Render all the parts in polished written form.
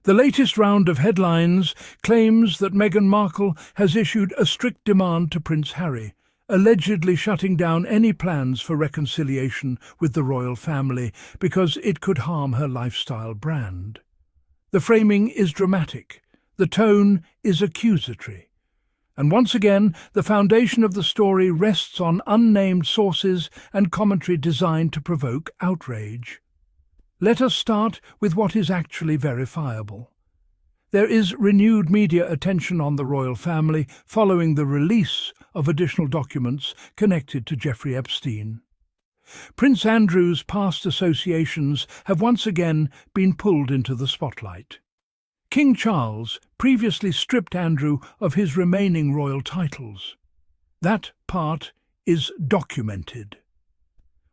The latest round of headlines claims that Meghan Markle has issued a strict demand to Prince Harry, allegedly shutting down any plans for reconciliation with the royal family because it could harm her lifestyle brand. The framing is dramatic, the tone is accusatory, and once again the foundation of the story rests on unnamed sources and commentary designed to provoke outrage. Let us start with what is actually verifiable. There is renewed media attention on the royal family following the release of additional documents connected to Jeffrey Epstein. Prince Andrew's past associations have once again been pulled into the spotlight. King Charles previously stripped Andrew of his remaining royal titles. That part is documented.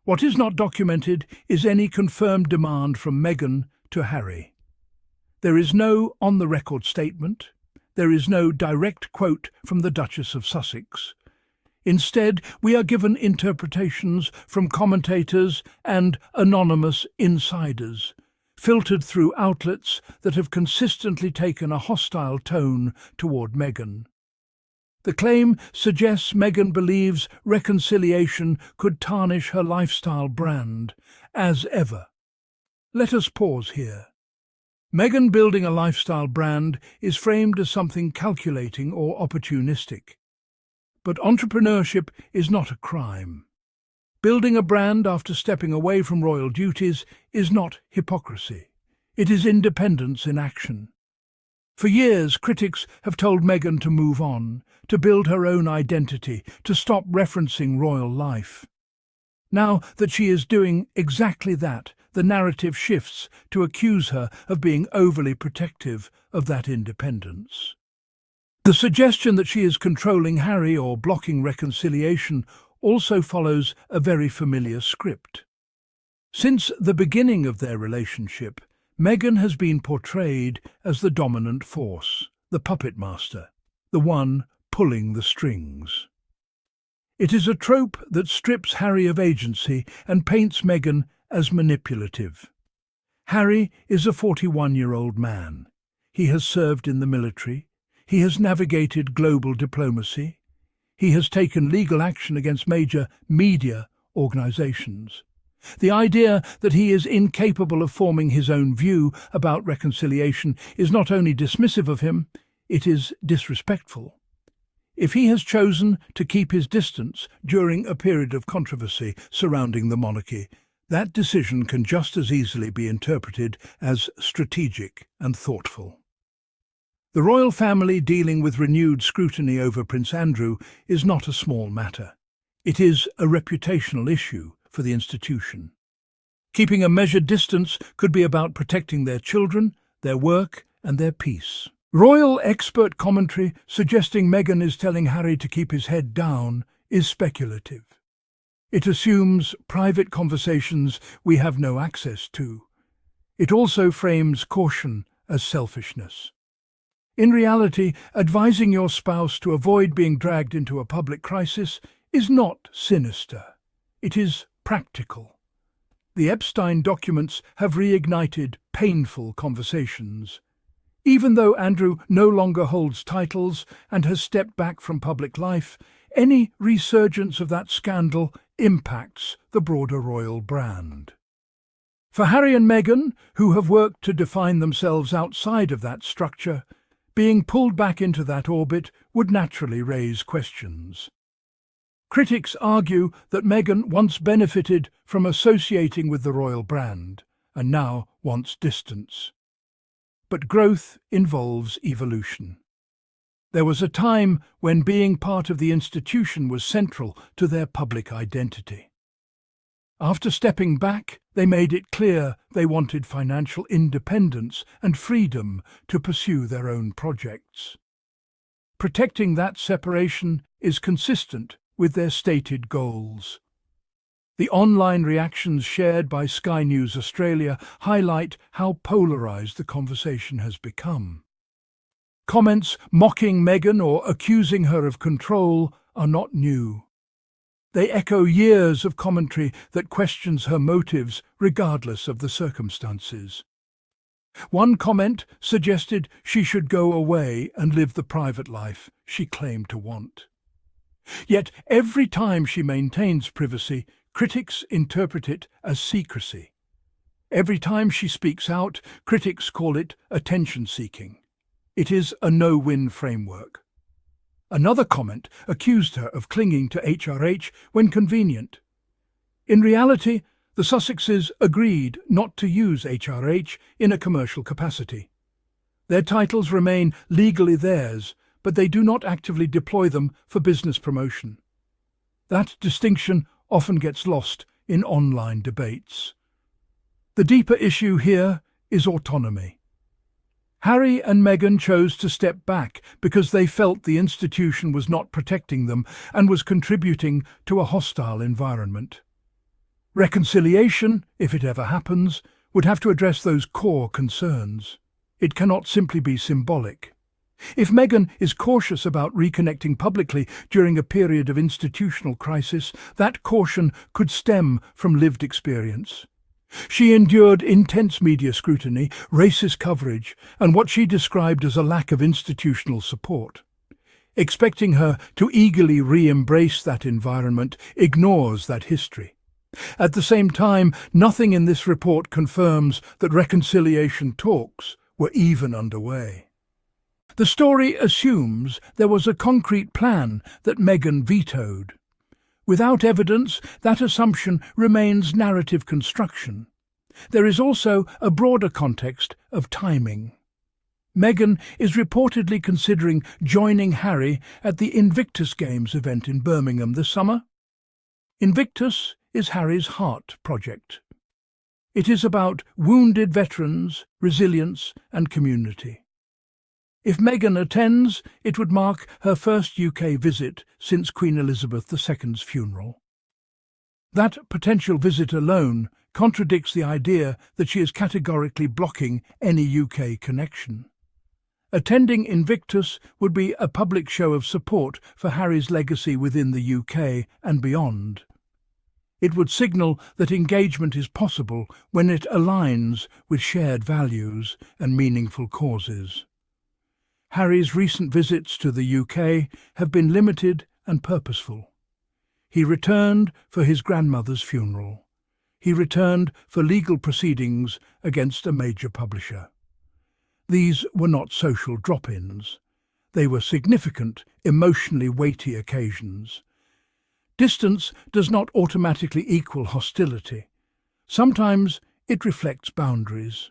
What is not documented is any confirmed demand from Meghan to Harry. There is no on-the-record statement. There is no direct quote from the Duchess of Sussex. Instead, we are given interpretations from commentators and anonymous insiders, filtered through outlets that have consistently taken a hostile tone toward Meghan. The claim suggests Meghan believes reconciliation could tarnish her lifestyle brand, as ever. Let us pause here. Meghan building a lifestyle brand is framed as something calculating or opportunistic. But entrepreneurship is not a crime. Building a brand after stepping away from royal duties is not hypocrisy. It is independence in action. For years, critics have told Meghan to move on, to build her own identity, to stop referencing royal life. Now that she is doing exactly that, the narrative shifts to accuse her of being overly protective of that independence. The suggestion that she is controlling Harry or blocking reconciliation also follows a very familiar script. Since the beginning of their relationship, Meghan has been portrayed as the dominant force, the puppet master, the one pulling the strings. It is a trope that strips Harry of agency and paints Meghan as manipulative. Harry is a 41-year-old man. He has served in the military. He has navigated global diplomacy. He has taken legal action against major media organizations. The idea that he is incapable of forming his own view about reconciliation is not only dismissive of him, it is disrespectful. If he has chosen to keep his distance during a period of controversy surrounding the monarchy, that decision can just as easily be interpreted as strategic and thoughtful. The royal family dealing with renewed scrutiny over Prince Andrew is not a small matter. It is a reputational issue for the institution. Keeping a measured distance could be about protecting their children, their work, and their peace. Royal expert commentary suggesting Meghan is telling Harry to keep his head down is speculative. It assumes private conversations we have no access to. It also frames caution as selfishness. In reality, advising your spouse to avoid being dragged into a public crisis is not sinister. It is practical. The Epstein documents have reignited painful conversations. Even though Andrew no longer holds titles and has stepped back from public life, any resurgence of that scandal impacts the broader royal brand. For Harry and Meghan, who have worked to define themselves outside of that structure, being pulled back into that orbit would naturally raise questions. Critics argue that Meghan once benefited from associating with the royal brand and now wants distance. But growth involves evolution. There was a time when being part of the institution was central to their public identity. After stepping back, they made it clear they wanted financial independence and freedom to pursue their own projects. Protecting that separation is consistent with their stated goals. The online reactions shared by Sky News Australia highlight how polarised the conversation has become. Comments mocking Meghan or accusing her of control are not new. They echo years of commentary that questions her motives regardless of the circumstances. One comment suggested she should go away and live the private life she claimed to want. Yet every time she maintains privacy, critics interpret it as secrecy. Every time she speaks out, critics call it attention-seeking. It is a no-win framework. Another comment accused her of clinging to HRH when convenient. In reality, the Sussexes agreed not to use HRH in a commercial capacity. Their titles remain legally theirs, but they do not actively deploy them for business promotion. That distinction often gets lost in online debates. The deeper issue here is autonomy. Harry and Meghan chose to step back because they felt the institution was not protecting them and was contributing to a hostile environment. Reconciliation, if it ever happens, would have to address those core concerns. It cannot simply be symbolic. If Meghan is cautious about reconnecting publicly during a period of institutional crisis, that caution could stem from lived experience. She endured intense media scrutiny, racist coverage, and what she described as a lack of institutional support. Expecting her to eagerly re-embrace that environment ignores that history. At the same time, nothing in this report confirms that reconciliation talks were even underway. The story assumes there was a concrete plan that Meghan vetoed. Without evidence, that assumption remains narrative construction. There is also a broader context of timing. Meghan is reportedly considering joining Harry at the Invictus Games event in Birmingham this summer. Invictus is Harry's heart project. It is about wounded veterans, resilience and community. If Meghan attends, it would mark her first UK visit since Queen Elizabeth II's funeral. That potential visit alone contradicts the idea that she is categorically blocking any UK connection. Attending Invictus would be a public show of support for Harry's legacy within the UK and beyond. It would signal that engagement is possible when it aligns with shared values and meaningful causes. Harry's recent visits to the UK have been limited and purposeful. He returned for his grandmother's funeral. He returned for legal proceedings against a major publisher. These were not social drop-ins. They were significant, emotionally weighty occasions. Distance does not automatically equal hostility. Sometimes it reflects boundaries.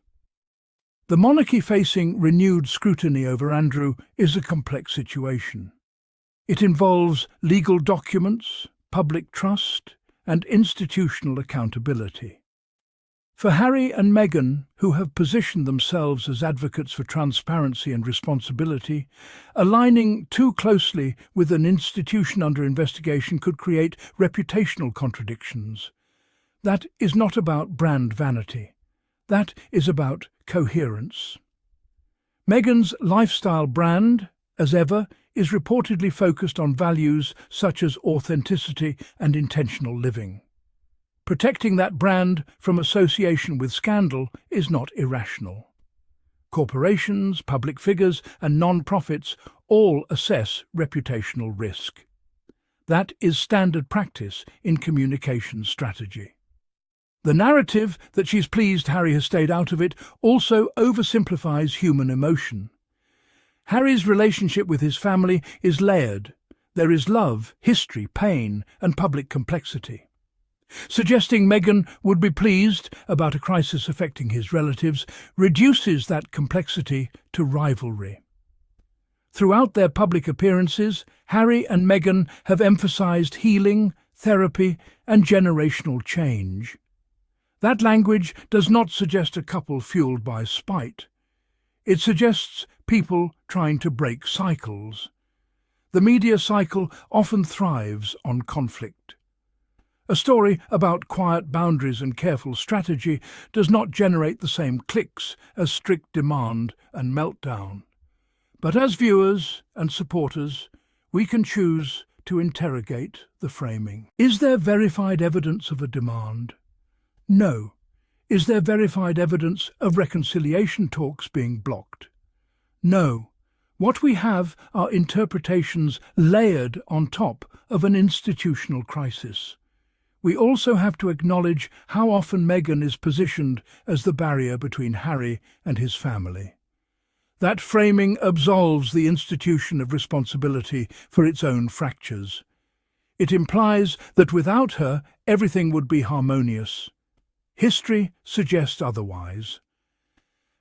The monarchy facing renewed scrutiny over Andrew is a complex situation. It involves legal documents, public trust, and institutional accountability. For Harry and Meghan, who have positioned themselves as advocates for transparency and responsibility, aligning too closely with an institution under investigation could create reputational contradictions. That is not about brand vanity. That is about coherence. Meghan's lifestyle brand, as ever, is reportedly focused on values such as authenticity and intentional living. Protecting that brand from association with scandal is not irrational. Corporations, public figures, and non-profits all assess reputational risk. That is standard practice in communication strategy. The narrative that she's pleased Harry has stayed out of it also oversimplifies human emotion. Harry's relationship with his family is layered. There is love, history, pain, and public complexity. Suggesting Meghan would be pleased about a crisis affecting his relatives reduces that complexity to rivalry. Throughout their public appearances, Harry and Meghan have emphasized healing, therapy, and generational change. That language does not suggest a couple fueled by spite. It suggests people trying to break cycles. The media cycle often thrives on conflict. A story about quiet boundaries and careful strategy does not generate the same clicks as strict demand and meltdown. But as viewers and supporters, we can choose to interrogate the framing. Is there verified evidence of a demand? No. Is there verified evidence of reconciliation talks being blocked? No. What we have are interpretations layered on top of an institutional crisis. We also have to acknowledge how often Meghan is positioned as the barrier between Harry and his family. That framing absolves the institution of responsibility for its own fractures. It implies that without her, everything would be harmonious. History suggests otherwise.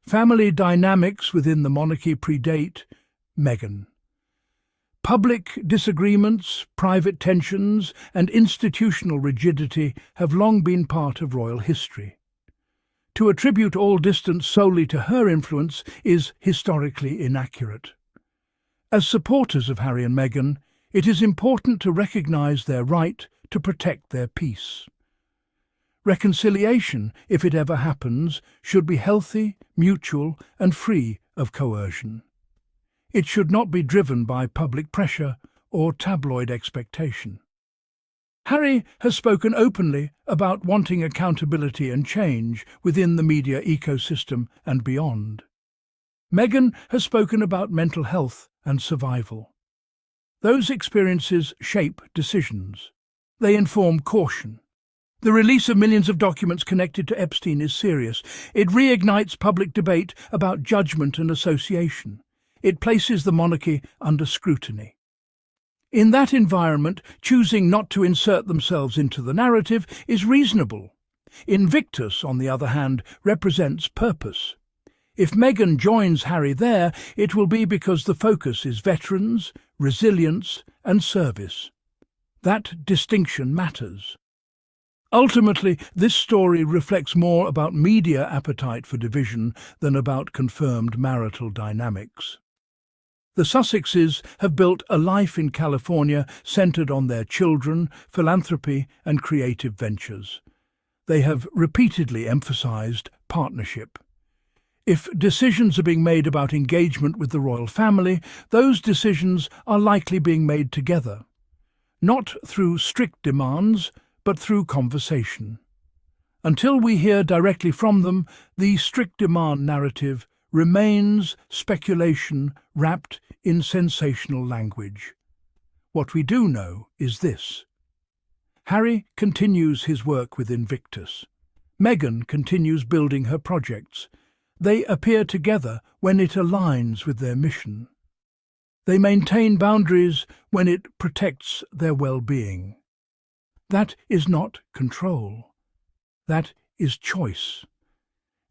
Family dynamics within the monarchy predate Meghan. Public disagreements, private tensions, and institutional rigidity have long been part of royal history. To attribute all distance solely to her influence is historically inaccurate. As supporters of Harry and Meghan, it is important to recognise their right to protect their peace. Reconciliation, if it ever happens, should be healthy, mutual, and free of coercion. It should not be driven by public pressure or tabloid expectation. Harry has spoken openly about wanting accountability and change within the media ecosystem and beyond. Meghan has spoken about mental health and survival. Those experiences shape decisions. They inform caution. The release of millions of documents connected to Epstein is serious. It reignites public debate about judgment and association. It places the monarchy under scrutiny. In that environment, choosing not to insert themselves into the narrative is reasonable. Invictus, on the other hand, represents purpose. If Meghan joins Harry there, it will be because the focus is veterans, resilience, and service. That distinction matters. Ultimately, this story reflects more about media appetite for division than about confirmed marital dynamics. The Sussexes have built a life in California centered on their children, philanthropy, and creative ventures. They have repeatedly emphasized partnership. If decisions are being made about engagement with the royal family, those decisions are likely being made together, not through strict demands, but through conversation. Until we hear directly from them, the strict demand narrative remains speculation wrapped in sensational language. What we do know is this. Harry continues his work with Invictus. Meghan continues building her projects. They appear together when it aligns with their mission. They maintain boundaries when it protects their well-being. That is not control. That is choice.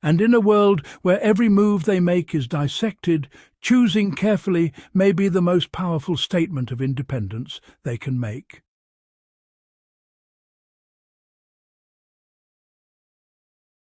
And in a world where every move they make is dissected, choosing carefully may be the most powerful statement of independence they can make.